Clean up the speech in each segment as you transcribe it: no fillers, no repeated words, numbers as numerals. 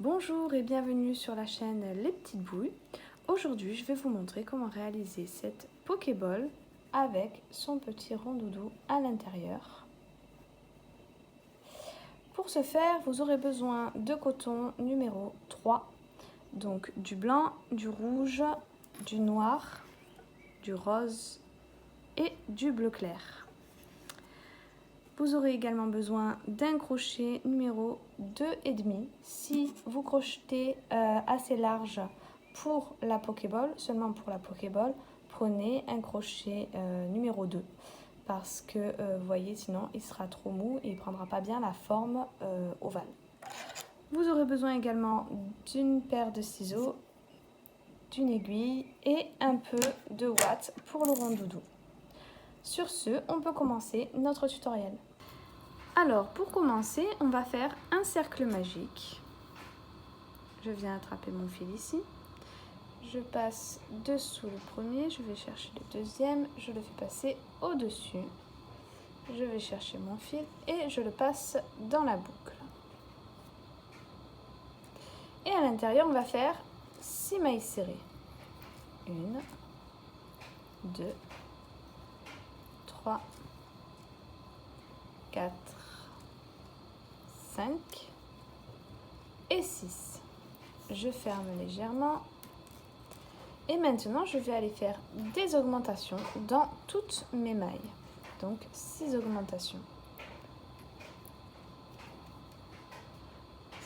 Bonjour et bienvenue sur la chaîne Les Petites Bouilles. Aujourd'hui, je vais vous montrer comment réaliser cette Pokéball avec son petit rond doudou à l'intérieur. Pour ce faire, vous aurez besoin de coton numéro 3, donc du blanc, du rouge, du noir, du rose et du bleu clair. Vous aurez également besoin d'un crochet numéro 2,5 si vous crochetez assez large pour la Pokéball, seulement pour la Pokéball, prenez un crochet numéro 2 parce que vous voyez sinon il sera trop mou et il ne prendra pas bien la forme ovale. Vous aurez besoin également d'une paire de ciseaux, d'une aiguille et un peu de ouate pour le rond doudou. Sur ce, on peut commencer notre tutoriel. Alors, pour commencer, on va faire un cercle magique. Je viens attraper mon fil ici. Je passe dessous le premier, je vais chercher le deuxième, je le fais passer au-dessus. Je vais chercher mon fil et je le passe dans la boucle. Et à l'intérieur, on va faire 6 mailles serrées. 1, 2, 3, 4, 5 et 6. Je ferme légèrement et maintenant je vais aller faire des augmentations dans toutes mes mailles, donc 6 augmentations.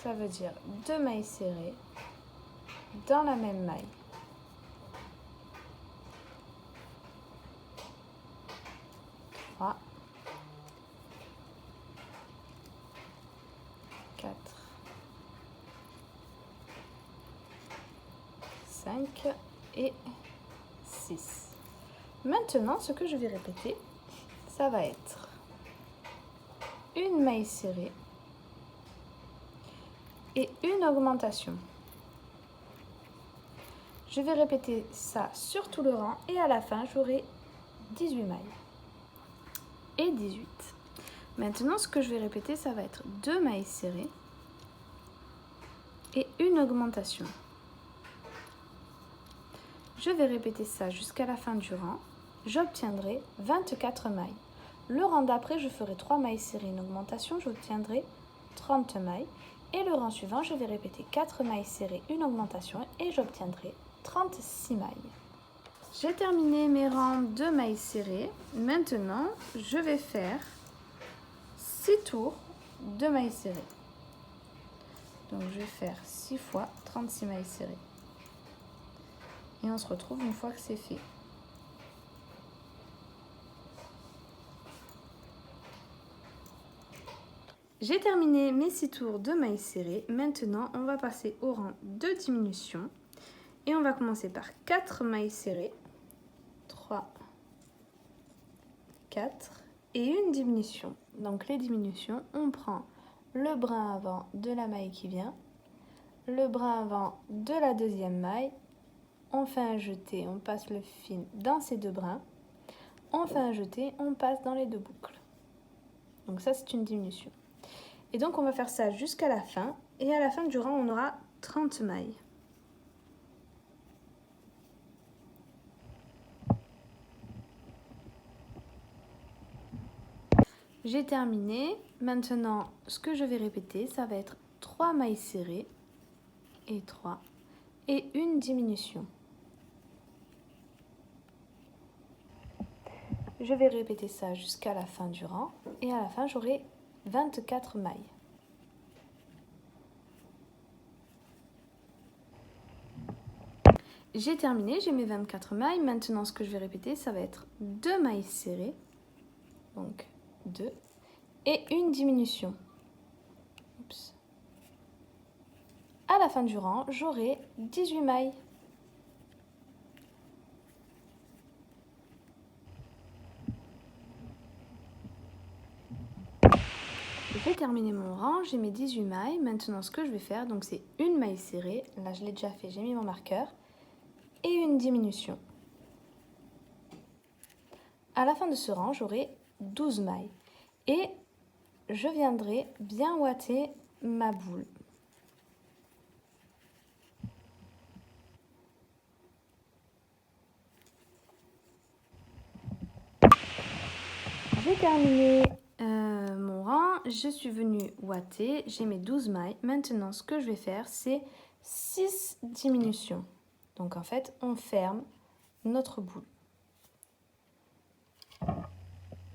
Ça veut dire 2 mailles serrées dans la même maille. 3, 4, 5 et 6. Maintenant, ce que je vais répéter, ça va être une maille serrée et une augmentation. Je vais répéter ça sur tout le rang et à la fin, j'aurai 18 mailles et 18. Maintenant, ce que je vais répéter, ça va être 2 mailles serrées et une augmentation. Je vais répéter ça jusqu'à la fin du rang. J'obtiendrai 24 mailles. Le rang d'après, je ferai 3 mailles serrées, une augmentation, j'obtiendrai 30 mailles. Et le rang suivant, je vais répéter 4 mailles serrées, une augmentation et j'obtiendrai 36 mailles. J'ai terminé mes rangs de mailles serrées. Maintenant, je vais faire 6 tours de mailles serrées. Donc, je vais faire 6 fois 36 mailles serrées. Et on se retrouve une fois que c'est fait. J'ai terminé mes 6 tours de mailles serrées. Maintenant, on va passer au rang de diminution. Et on va commencer par 4 mailles serrées. 3, 4 et une diminution. Donc les diminutions, on prend le brin avant de la maille qui vient, le brin avant de la deuxième maille, on fait un jeté, on passe le fil dans ces deux brins, on fait un jeté, on passe dans les deux boucles. Donc ça c'est une diminution. Et donc on va faire ça jusqu'à la fin, et à la fin du rang on aura 30 mailles. J'ai terminé. Maintenant, ce que je vais répéter, ça va être 3 mailles serrées et 3 et une diminution. Je vais répéter ça jusqu'à la fin du rang et à la fin, j'aurai 24 mailles. J'ai terminé, j'ai mes 24 mailles. Maintenant, ce que je vais répéter, ça va être 2 mailles serrées, donc 2, et une diminution. Oups. À la fin du rang, j'aurai 18 mailles. J'ai terminé mon rang, j'ai mes 18 mailles. Maintenant, ce que je vais faire, donc c'est une maille serrée. Là, je l'ai déjà fait, j'ai mis mon marqueur. Et une diminution. À la fin de ce rang, j'aurai 12 mailles. Et je viendrai bien ouater ma boule. J'ai terminé mon rang, je suis venue ouater, j'ai mes 12 mailles. Maintenant, ce que je vais faire, c'est 6 diminutions. Donc en fait, on ferme notre boule.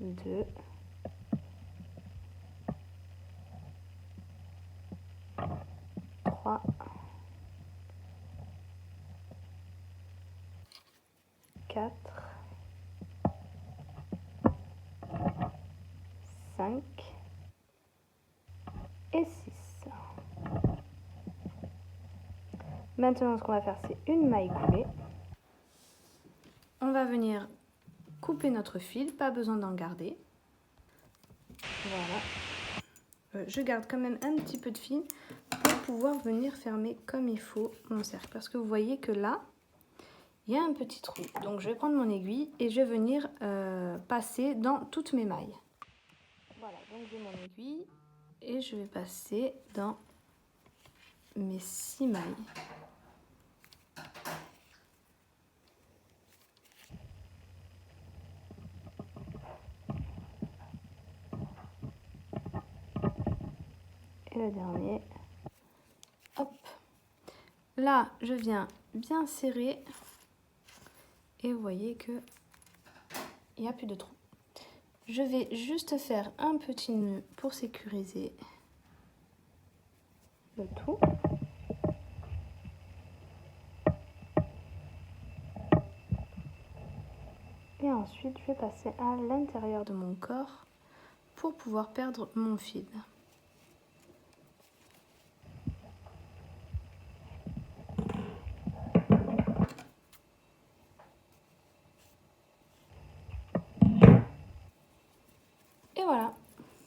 2, 3, 4, 5 et 6. Maintenant, ce qu'on va faire, c'est une maille coulée. On va venir couper notre fil, pas besoin d'en garder. Voilà. Je garde quand même un petit peu de fil pour pouvoir venir fermer comme il faut mon cercle. Parce que vous voyez que là, il y a un petit trou. Donc je vais prendre mon aiguille et je vais venir passer dans toutes mes mailles. Voilà, donc j'ai mon aiguille et je vais passer dans mes 6 mailles. Et le dernier. Hop. Là, je viens bien serrer et vous voyez que il n'y a plus de trou. Je vais juste faire un petit nœud pour sécuriser le tout. Et ensuite, je vais passer à l'intérieur de mon corps pour pouvoir perdre mon fil. Et voilà,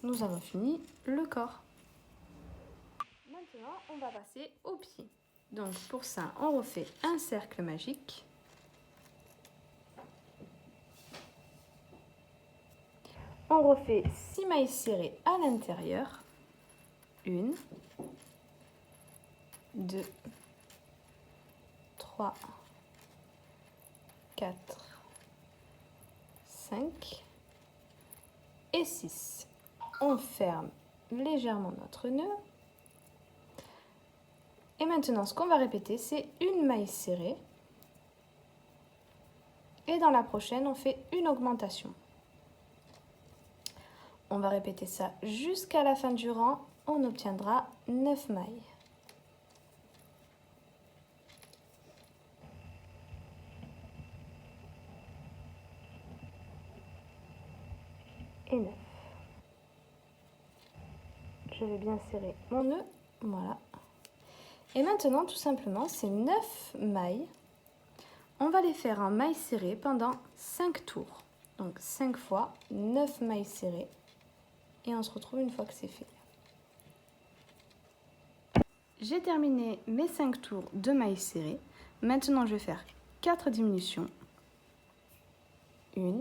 nous avons fini le corps. Maintenant, on va passer aux pieds. Donc pour ça, on refait un cercle magique. On refait 6 mailles serrées à l'intérieur. 1, 2, 3, 4, 5 et 6. On ferme légèrement notre nœud. Et maintenant, ce qu'on va répéter, c'est une maille serrée. Et dans la prochaine, on fait une augmentation. On va répéter ça jusqu'à la fin du rang. On obtiendra 9 mailles. Et 9. Je vais bien serrer mon nœud. Voilà. Et maintenant, tout simplement, ces 9 mailles, on va les faire en mailles serrées pendant 5 tours. Donc 5 fois 9 mailles serrées. Et on se retrouve une fois que c'est fait. J'ai terminé mes 5 tours de mailles serrées. Maintenant, je vais faire 4 diminutions. 1,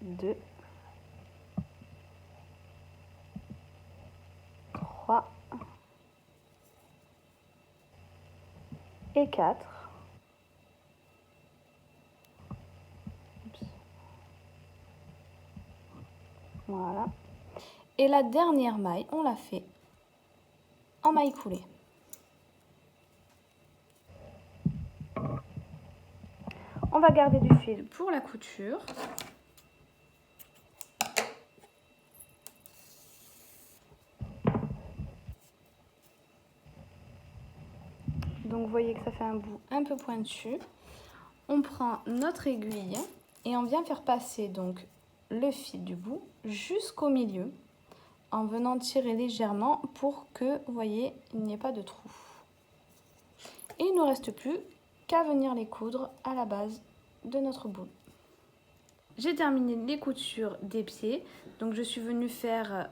2, 3 et 4. Voilà. Et la dernière maille, on la fait en maille coulée. On va garder du fil pour la couture. Donc vous voyez que ça fait un bout un peu pointu. On prend notre aiguille et on vient faire passer donc le fil du bout jusqu'au milieu en venant tirer légèrement pour que, vous voyez, il n'y ait pas de trou. Et il ne nous reste plus qu'à venir les coudre à la base de notre boule. J'ai terminé les coutures des pieds, donc je suis venue faire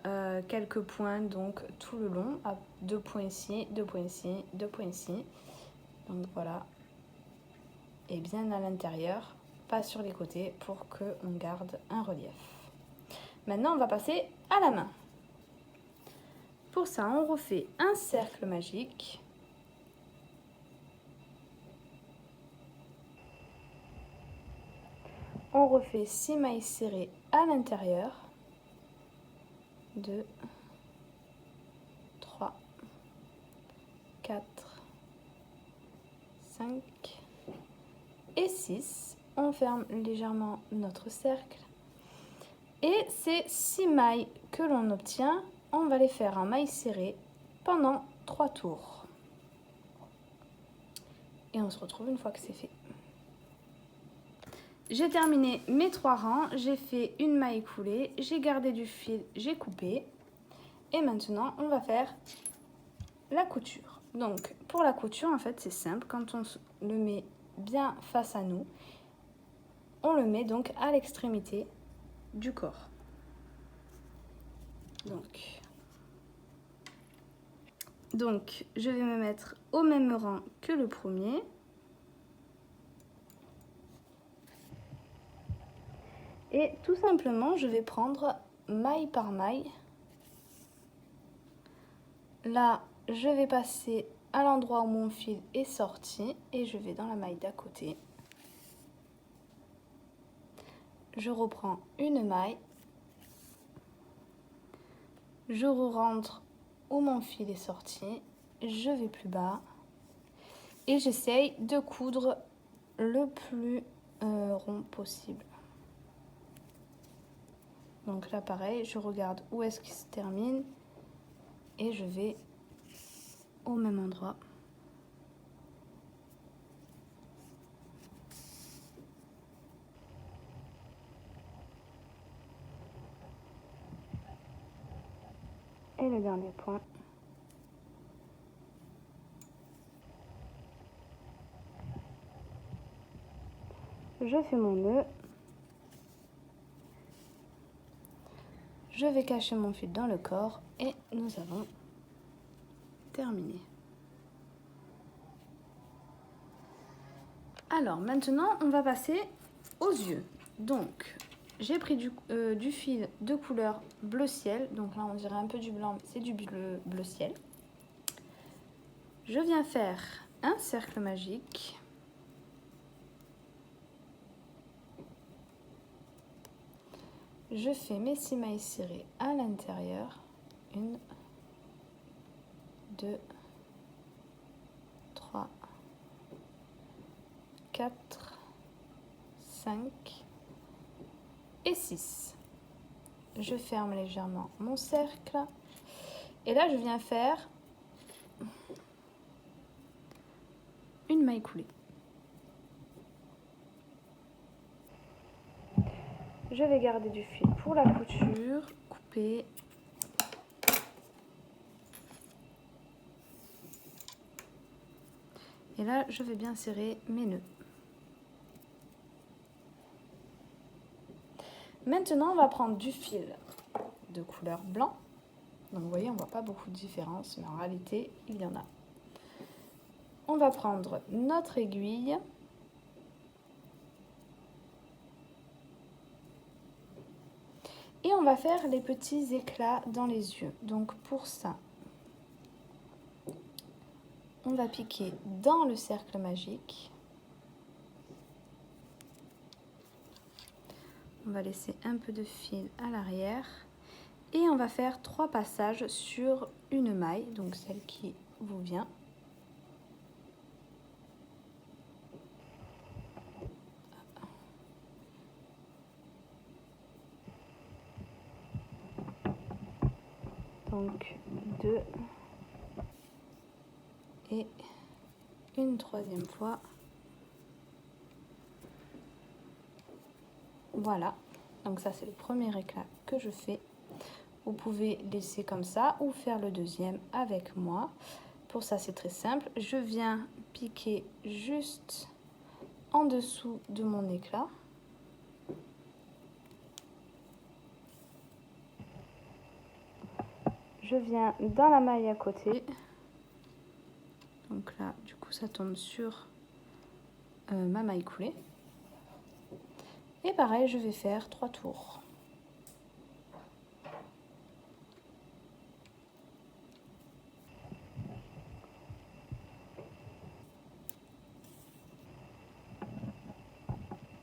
quelques points donc tout le long, à 2 points ici, 2 points ici, 2 points ici. Donc voilà, et bien à l'intérieur, pas sur les côtés pour qu'on garde un relief. Maintenant on va passer à la main. Pour ça on refait un cercle magique. On refait 6 mailles serrées à l'intérieur. 2, 3, 4, 5 et 6. On ferme légèrement notre cercle. Et ces 6 mailles que l'on obtient, on va les faire en mailles serrées pendant 3 tours. Et on se retrouve une fois que c'est fait. J'ai terminé mes 3 rangs, j'ai fait une maille coulée, j'ai gardé du fil, j'ai coupé. Et maintenant, on va faire la couture. Donc, pour la couture, en fait, c'est simple. Quand on le met bien face à nous, on le met donc à l'extrémité du corps. Donc, je vais me mettre au même rang que le premier. Et tout simplement, je vais prendre maille par maille. Là, je vais passer à l'endroit où mon fil est sorti et je vais dans la maille d'à côté. Je reprends une maille. Je rentre où mon fil est sorti. Je vais plus bas. Et j'essaye de coudre le plus rond possible. Donc là, pareil, je regarde où est-ce qu'il se termine et je vais au même endroit. Et le dernier point. Je fais mon nœud. Je vais cacher mon fil dans le corps et nous avons terminé. Alors maintenant, on va passer aux yeux. Donc, j'ai pris du fil de couleur bleu ciel. Donc là, on dirait un peu du blanc, mais c'est du bleu ciel. Je viens faire un cercle magique. Je fais mes 6 mailles serrées à l'intérieur. 1, 2, 3, 4, 5 et 6. Je ferme légèrement mon cercle. Et là, je viens faire une maille coulée. Je vais garder du fil pour la couture, couper. Et là, je vais bien serrer mes nœuds. Maintenant, on va prendre du fil de couleur blanc. Donc, vous voyez, on ne voit pas beaucoup de différence, mais en réalité, il y en a. On va prendre notre aiguille. Et on va faire les petits éclats dans les yeux. Donc pour ça, on va piquer dans le cercle magique. On va laisser un peu de fil à l'arrière. Et on va faire 3 passages sur une maille, donc celle qui vous vient. Donc 2 et une 3e fois. Voilà, donc ça c'est le premier éclat que je fais. Vous pouvez laisser comme ça ou faire le deuxième avec moi. Pour ça c'est très simple, je viens piquer juste en dessous de mon éclat. Je viens dans la maille à côté. Donc là, du coup, ça tombe sur ma maille coulée. Et pareil, je vais faire 3 tours.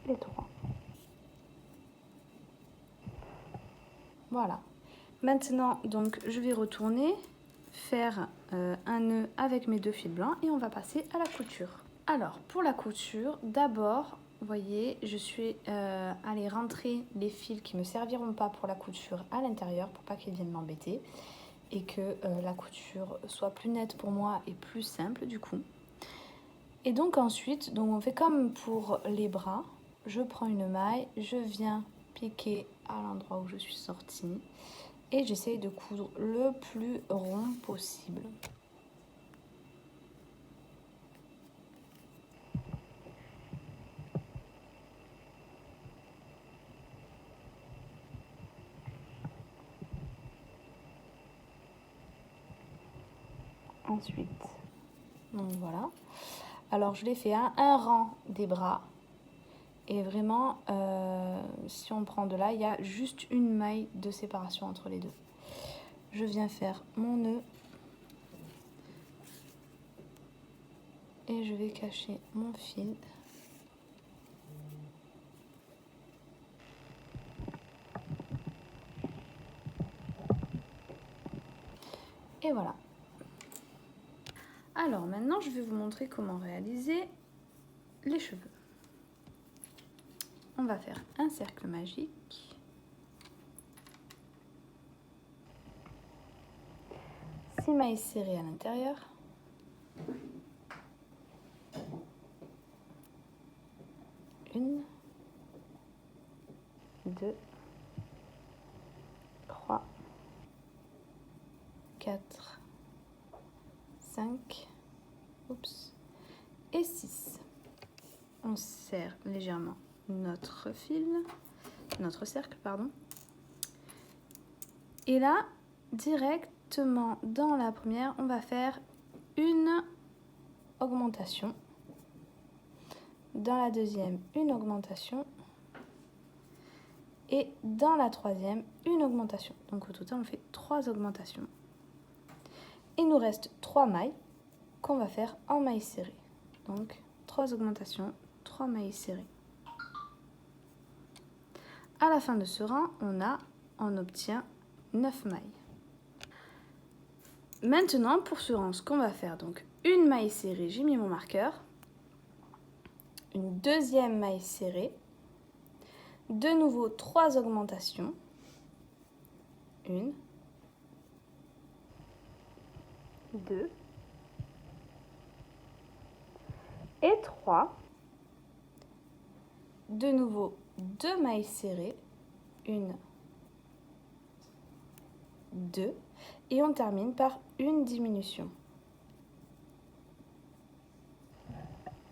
Les 3. Voilà. Maintenant, donc, je vais retourner, faire un nœud avec mes 2 fils blancs et on va passer à la couture. Alors, pour la couture, d'abord, vous voyez, je suis allée rentrer les fils qui ne me serviront pas pour la couture à l'intérieur pour pas qu'ils viennent m'embêter et que la couture soit plus nette pour moi et plus simple du coup. Et donc ensuite, donc on fait comme pour les bras, je prends une maille, je viens piquer à l'endroit où je suis sortie et j'essaye de coudre le plus rond possible. Ensuite, donc voilà. Alors je l'ai fait à un rang des bras. Et vraiment, si on prend de là, il y a juste une maille de séparation entre les deux. Je viens faire mon nœud. Et je vais cacher mon fil. Et voilà. Alors maintenant, je vais vous montrer comment réaliser les cheveux. On va faire un cercle magique. Six mailles serrées à l'intérieur. Une, 2, 3, 4, 5, et 6. On serre légèrement notre fil, notre cercle, pardon. Et là, directement dans la première, on va faire une augmentation. Dans la deuxième, une augmentation. Et dans la troisième, une augmentation. Donc au total, on fait 3 augmentations. Il nous reste 3 mailles qu'on va faire en mailles serrées. Donc 3 augmentations, 3 mailles serrées. À la fin de ce rang, on obtient 9 mailles. Maintenant, pour ce rang, ce qu'on va faire, donc une maille serrée, j'ai mis mon marqueur. Une deuxième maille serrée. De nouveau 3 augmentations. 1, 2 et 3. De nouveau 2 mailles serrées. 1, 2. Et on termine par une diminution.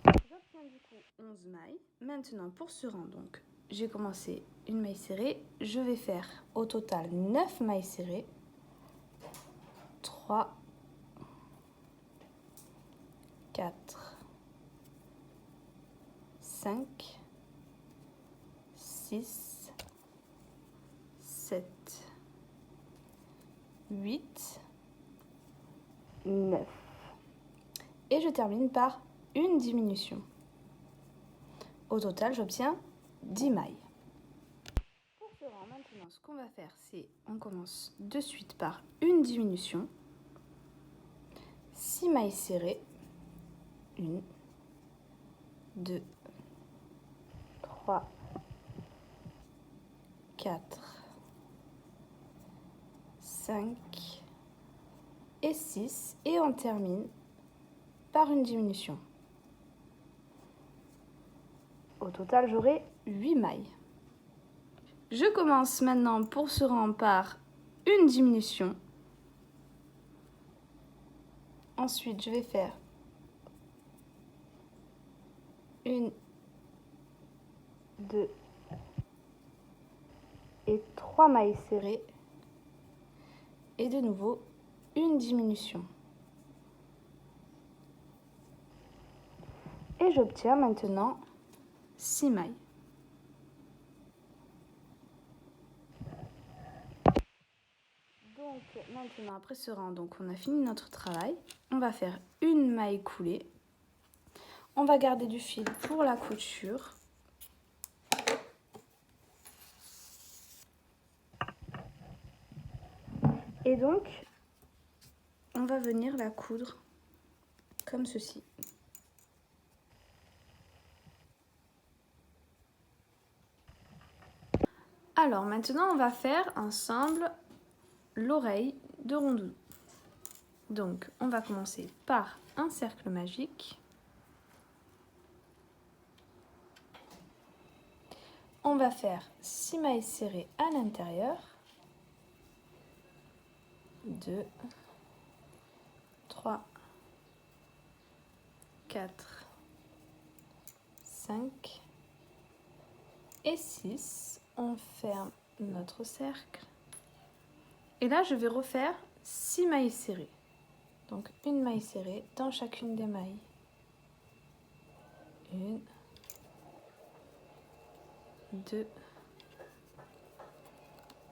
J'obtiens du coup 11 mailles. Maintenant, pour ce rang, donc, j'ai commencé une maille serrée. Je vais faire au total 9 mailles serrées. 3, 4, 5, 6, 7, 8, 9. Et je termine par une diminution. Au total, j'obtiens 10 mailles. Pour ce rang, maintenant, ce qu'on va faire, c'est on commence de suite par une diminution. 6 mailles serrées. 1, 2, 3, 4, 5 et 6. Et on termine par une diminution. Au total, j'aurai 8 mailles. Je commence maintenant pour ce rang par une diminution. Ensuite, je vais faire 1, 2 et 3 mailles serrées. Et de nouveau, une diminution. Et j'obtiens maintenant 6 mailles. Donc maintenant, après ce rang, donc on a fini notre travail. On va faire une maille coulée. On va garder du fil pour la couture. Et donc, on va venir la coudre comme ceci. Alors maintenant, on va faire ensemble l'oreille de Rondoudou. Donc, on va commencer par un cercle magique. On va faire 6 mailles serrées à l'intérieur. 2, 3, 4, 5 et 6. On ferme notre cercle. Et là, je vais refaire 6 mailles serrées. Donc, une maille serrée dans chacune des mailles. 1, 2,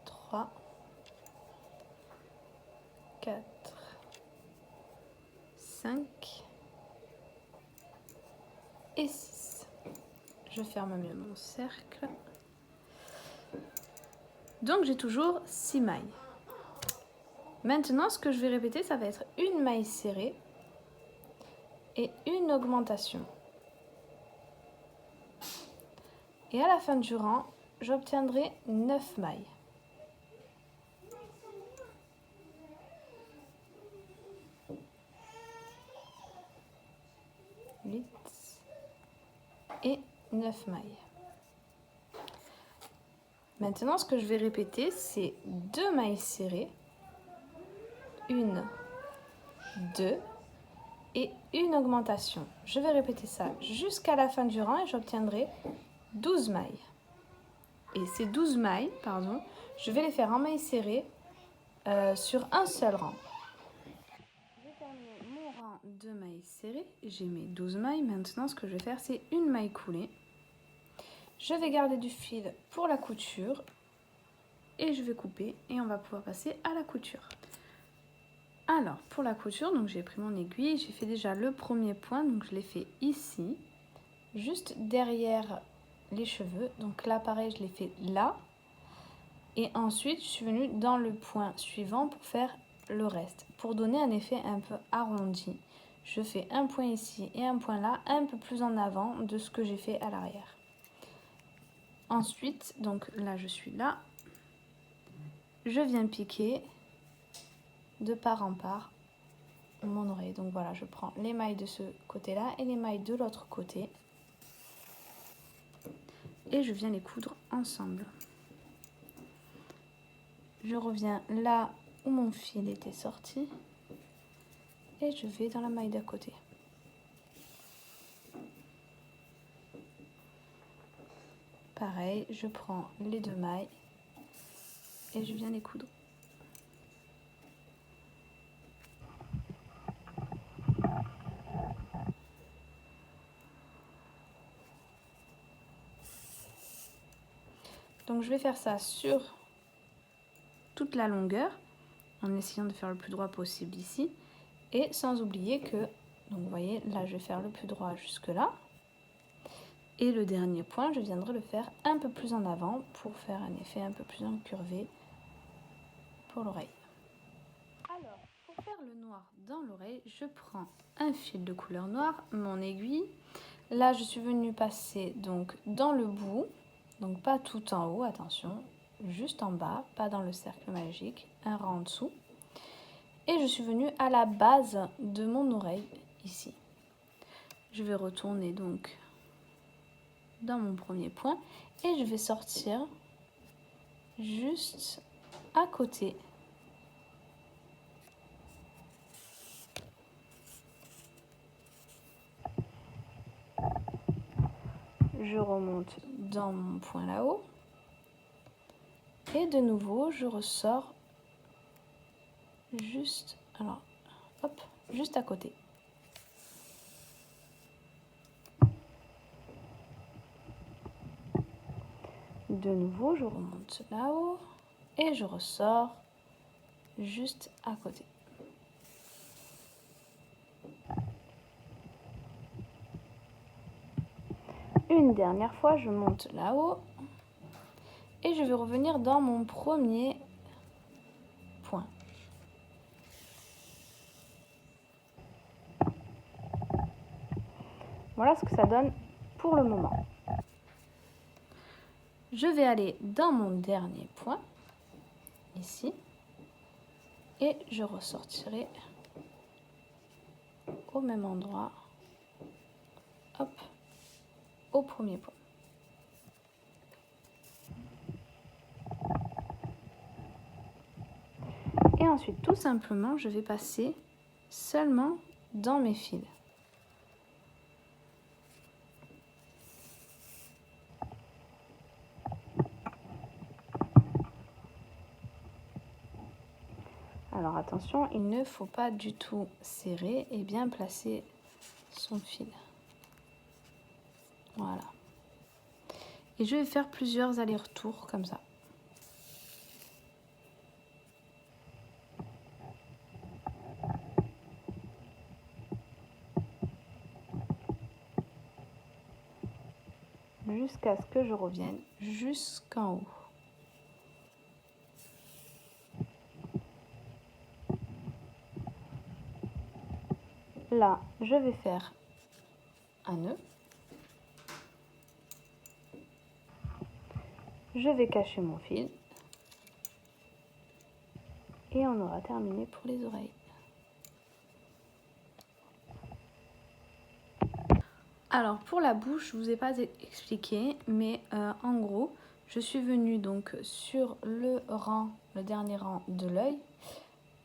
3, 4, 5 et 6. Je ferme mieux mon cercle. Donc, j'ai toujours 6 mailles. Maintenant, ce que je vais répéter, ça va être une maille serrée et une augmentation. Et à la fin du rang, j'obtiendrai 9 mailles. 8 et 9 mailles. Maintenant, ce que je vais répéter, c'est 2 mailles serrées, 1, 2 et une augmentation. Je vais répéter ça jusqu'à la fin du rang et j'obtiendrai 12 mailles. Et ces 12 mailles, je vais les faire en mailles serrées sur un seul rang. J'ai terminé mon rang de mailles serrées, j'ai mes 12 mailles. Maintenant, ce que je vais faire, c'est une maille coulée. Je vais garder du fil pour la couture et je vais couper et on va pouvoir passer à la couture. Alors, pour la couture, donc j'ai pris mon aiguille, j'ai fait déjà le premier point, donc je l'ai fait ici, juste derrière les cheveux. Donc là, pareil, je l'ai fait là. Et ensuite, je suis venue dans le point suivant pour faire le reste. Pour donner un effet un peu arrondi, je fais un point ici et un point là, un peu plus en avant de ce que j'ai fait à l'arrière. Ensuite, donc là, je suis là. Je viens piquer de part en part mon oreille. Donc voilà, je prends les mailles de ce côté-là et les mailles de l'autre côté. Et je viens les coudre ensemble. Je reviens là où mon fil était sorti. Et je vais dans la maille d'à côté. Pareil, je prends les 2 mailles et je viens les coudre. Donc je vais faire ça sur toute la longueur en essayant de faire le plus droit possible ici et sans oublier que, donc vous voyez, là je vais faire le plus droit jusque là et le dernier point je viendrai le faire un peu plus en avant pour faire un effet un peu plus incurvé pour l'oreille. Alors pour faire le noir dans l'oreille, je prends un fil de couleur noire, mon aiguille, là je suis venue passer donc dans le bout. Donc pas tout en haut, attention, juste en bas, pas dans le cercle magique, un rang en dessous. Et je suis venue à la base de mon oreille, ici. Je vais retourner donc dans mon premier point et je vais sortir juste à côté. Je remonte dans mon point là-haut. Et de nouveau, je ressors juste, alors, hop, juste à côté. De nouveau, je remonte là-haut et je ressors juste à côté. Une dernière fois, je monte là-haut et je vais revenir dans mon premier point. Voilà ce que ça donne pour le moment. Je vais aller dans mon dernier point, ici, et je ressortirai au même endroit, hop, au premier point. Et ensuite, tout simplement, je vais passer seulement dans mes fils. Alors attention, il ne faut pas du tout serrer et bien placer son fil. Voilà. Et je vais faire plusieurs allers-retours comme ça. Jusqu'à ce que je revienne jusqu'en haut. Là, je vais faire un nœud. Je vais cacher mon fil. Et on aura terminé pour les oreilles. Alors pour la bouche, je ne vous ai pas expliqué, mais en gros, je suis venue donc sur le dernier rang de l'œil.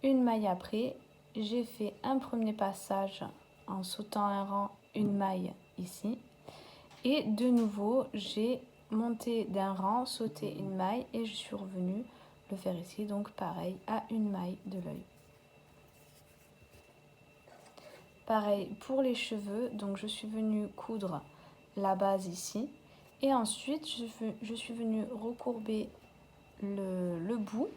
Une maille après, j'ai fait un premier passage en sautant un rang, une maille ici. Et de nouveau, j'ai monté d'un rang, sauté une maille et je suis revenue le faire ici. Donc pareil à une maille de l'œil. Pareil pour les cheveux, donc je suis venue coudre la base ici. Et ensuite, je suis venue recourber le bout.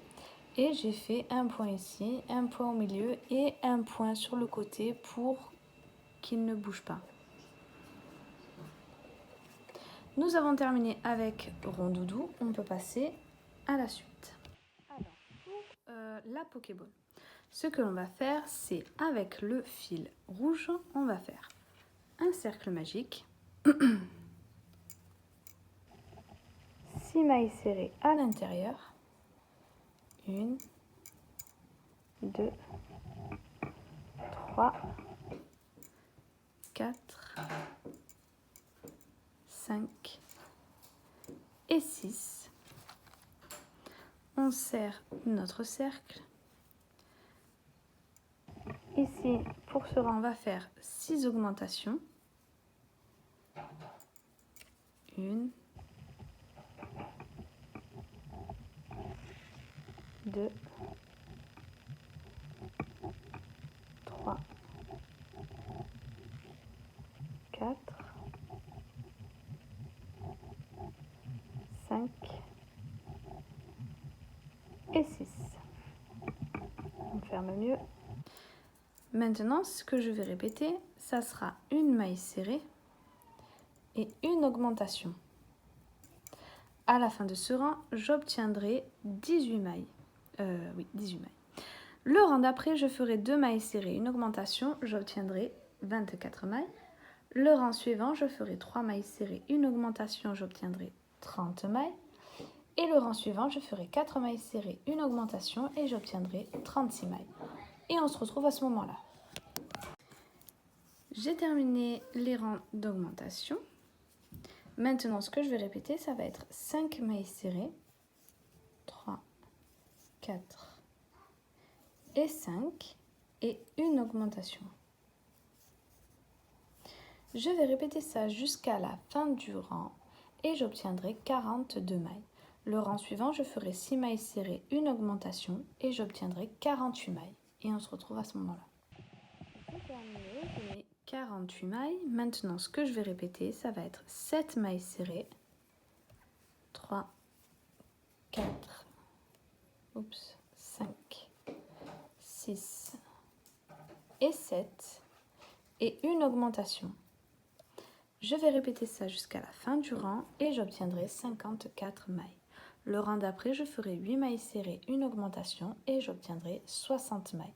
Et j'ai fait un point ici, un point au milieu et un point sur le côté pour qu'il ne bouge pas. Nous avons terminé avec Rondoudou, on peut passer à la suite. Alors, pour la Pokéball, ce que l'on va faire, c'est avec le fil rouge, on va faire un cercle magique, 6 mailles serrées à l'intérieur, 1, 2, 3, 4, 5 et 6. On serre notre cercle. Ici, pour ce rang, on va faire 6 augmentations. 1, 2, 3, 4, 5 et 6. On ferme mieux. Maintenant, ce que je vais répéter, ça sera une maille serrée et une augmentation. À la fin de ce rang, j'obtiendrai 18 mailles. 18 mailles. Le rang d'après, je ferai 2 mailles serrées, une augmentation, j'obtiendrai 24 mailles. Le rang suivant, je ferai 3 mailles serrées, une augmentation, j'obtiendrai 30 mailles. Et le rang suivant, je ferai 4 mailles serrées, une augmentation et j'obtiendrai 36 mailles. Et on se retrouve à ce moment-là. J'ai terminé les rangs d'augmentation. Maintenant, ce que je vais répéter, ça va être 5 mailles serrées, 3, 4 et 5 et une augmentation. Je vais répéter ça jusqu'à la fin du rang et j'obtiendrai 42 mailles. Le rang suivant, je ferai 6 mailles serrées, une augmentation et j'obtiendrai 48 mailles. Et on se retrouve à ce moment-là. J'ai terminé, j'ai mis 48 mailles. Maintenant, ce que je vais répéter, ça va être 7 mailles serrées, 3, 4, 5, 6 et 7 et une augmentation. Je vais répéter ça jusqu'à la fin du rang et j'obtiendrai 54 mailles. Le rang d'après, je ferai 8 mailles serrées, une augmentation et j'obtiendrai 60 mailles.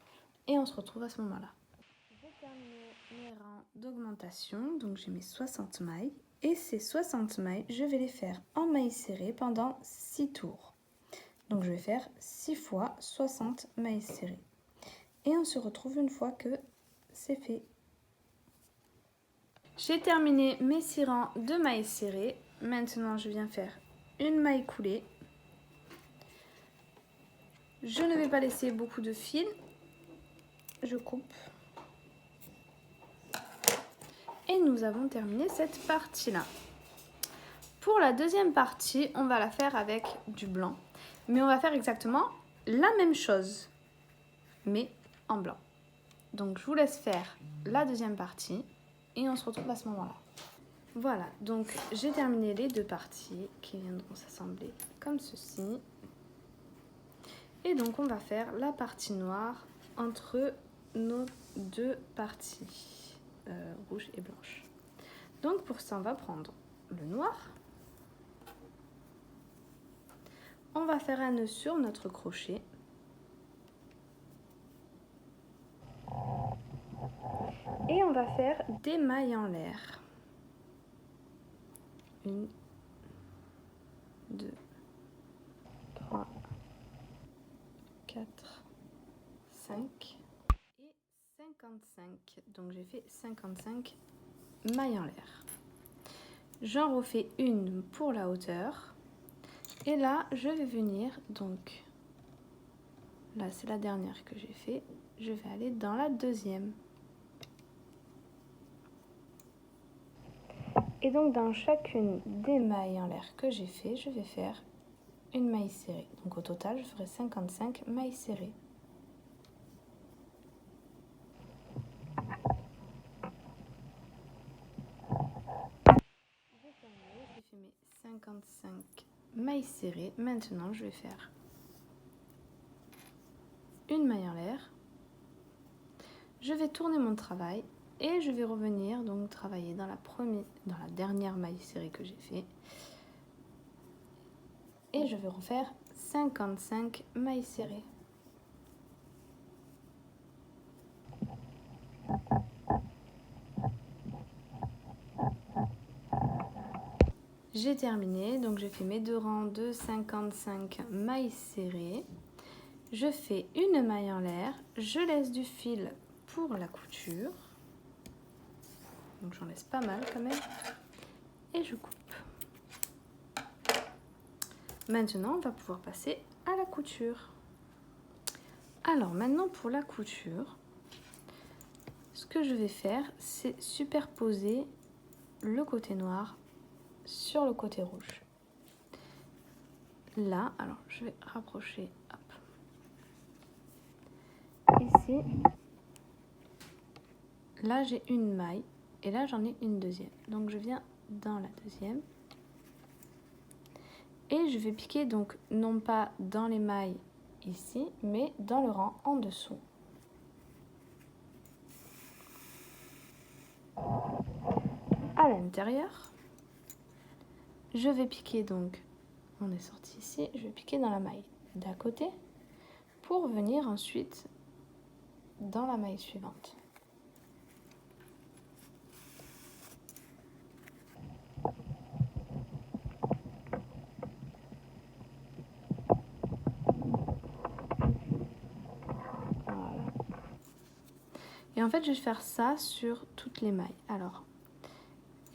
Et on se retrouve à ce moment-là. J'ai terminé mes rangs d'augmentation, donc j'ai mes 60 mailles. Et ces 60 mailles, je vais les faire en mailles serrées pendant 6 tours. Donc je vais faire 6 fois 60 mailles serrées. Et on se retrouve une fois que c'est fait. J'ai terminé mes 6 rangs de mailles serrées. Maintenant, je viens faire une maille coulée. Je ne vais pas laisser beaucoup de fil. Je coupe. Et nous avons terminé cette partie-là. Pour la deuxième partie, on va la faire avec du blanc. Mais on va faire exactement la même chose, mais en blanc. Donc je vous laisse faire la deuxième partie et on se retrouve à ce moment-là. Voilà, donc j'ai terminé les deux parties qui viendront s'assembler comme ceci. Et donc on va faire la partie noire entre nos deux parties, rouge et blanche. Donc pour ça, on va prendre le noir. On va faire un nœud sur notre crochet. Et on va faire des mailles en l'air. 1, 2, 3, 4, 5 et 55. Donc j'ai fait 55 mailles en l'air. J'en refais une pour la hauteur. Et là, je vais venir, donc là c'est la dernière que j'ai fait. Je vais aller dans la deuxième. Et donc dans chacune des mailles en l'air que j'ai fait, je vais faire une maille serrée. Donc au total, je ferai 55 mailles serrées. J'ai fait mes 55 mailles serrées. Maintenant, je vais faire une maille en l'air. Je vais tourner mon travail et je vais revenir donc travailler dans la dernière maille serrée que j'ai fait. Et je vais refaire 55 mailles serrées. J'ai terminé, donc j'ai fait mes deux rangs de 55 mailles serrées. Je fais une maille en l'air, je laisse du fil pour la couture. Donc j'en laisse pas mal quand même. Et je coupe. Maintenant, on va pouvoir passer à la couture. Alors maintenant pour la couture, ce que je vais faire, c'est superposer le côté noir sur le côté rouge. Là, alors je vais rapprocher, hop. Ici, là j'ai une maille et là j'en ai une deuxième. Donc je viens dans la deuxième et je vais piquer donc non pas dans les mailles ici, mais dans le rang en dessous. À l'intérieur, je vais piquer donc, on est sorti ici, je vais piquer dans la maille d'à côté pour venir ensuite dans la maille suivante. Voilà. Et en fait, je vais faire ça sur toutes les mailles. Alors,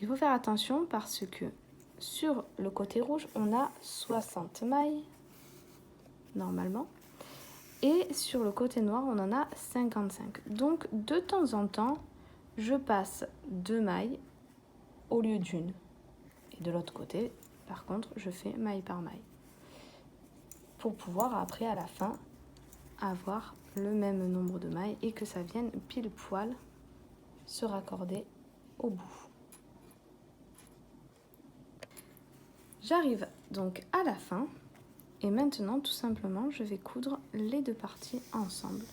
il faut faire attention parce que sur le côté rouge, on a 60 mailles, normalement. Et sur le côté noir, on en a 55. Donc, de temps en temps, je passe 2 mailles au lieu d'une. Et de l'autre côté, par contre, je fais maille par maille. Pour pouvoir, après, à la fin, avoir le même nombre de mailles et que ça vienne pile poil se raccorder au bout. J'arrive donc à la fin et maintenant tout simplement je vais coudre les deux parties ensemble.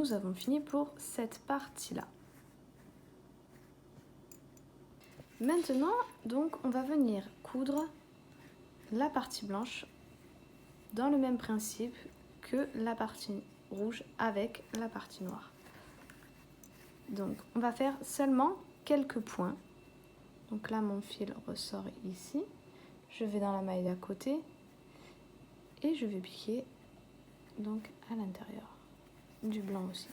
nous avons fini pour cette partie-là. Maintenant, donc, on va venir coudre la partie blanche dans le même principe que la partie rouge avec la partie noire. Donc, on va faire seulement quelques points. Donc là, mon fil ressort ici. Je vais dans la maille d'à côté et je vais piquer donc à l'intérieur du blanc aussi.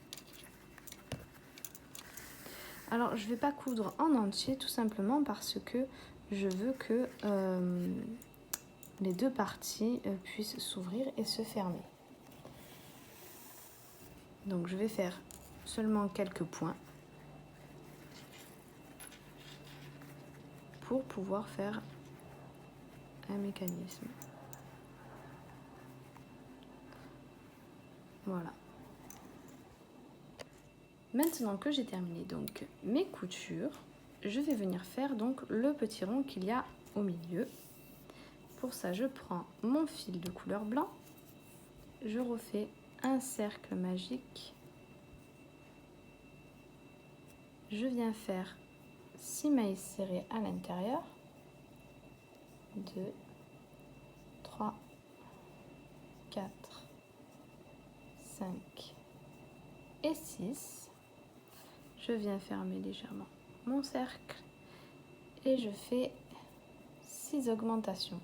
Alors, je ne vais pas coudre en entier tout simplement parce que je veux que les deux parties puissent s'ouvrir et se fermer. Donc, je vais faire seulement quelques points pour pouvoir faire un mécanisme. Voilà. Maintenant que j'ai terminé donc mes coutures, je vais venir faire donc le petit rond qu'il y a au milieu. Pour ça, je prends mon fil de couleur blanc, je refais un cercle magique, je viens faire 6 mailles serrées à l'intérieur, 2, 3, 4, 5 et 6. Je viens fermer légèrement mon cercle et je fais 6 augmentations.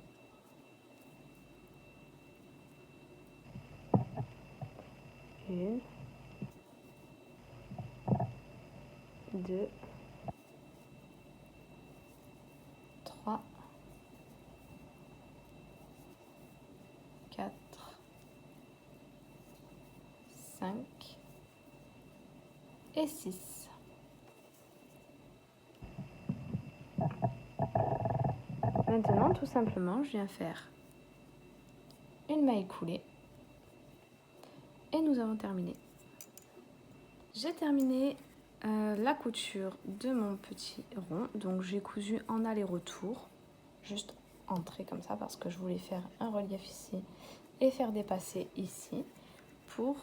1, 2, 3, 4, 5 et 6. Maintenant, tout simplement, je viens faire une maille coulée et nous avons terminé. J'ai terminé la couture de mon petit rond, donc j'ai cousu en aller-retour, juste entrer comme ça parce que je voulais faire un relief ici et faire dépasser ici pour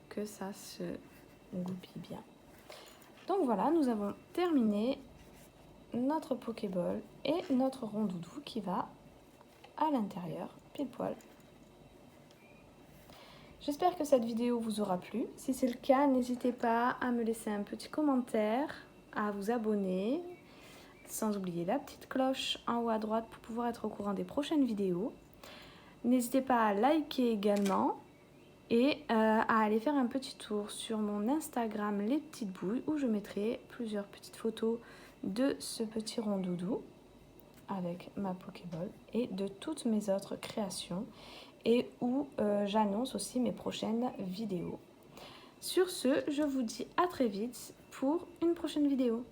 que ça se goupille bien. Donc voilà, nous avons terminé notre Pokéball et notre rond doudou qui va à l'intérieur, pile poil. J'espère que cette vidéo vous aura plu. Si c'est le cas, n'hésitez pas à me laisser un petit commentaire, à vous abonner, sans oublier la petite cloche en haut à droite pour pouvoir être au courant des prochaines vidéos. N'hésitez pas à liker également et à aller faire un petit tour sur mon Instagram Les Petites Bouilles où je mettrai plusieurs petites photos de ce petit rond doudou avec ma Pokéball et de toutes mes autres créations et où j'annonce aussi mes prochaines vidéos. Sur ce, je vous dis à très vite pour une prochaine vidéo.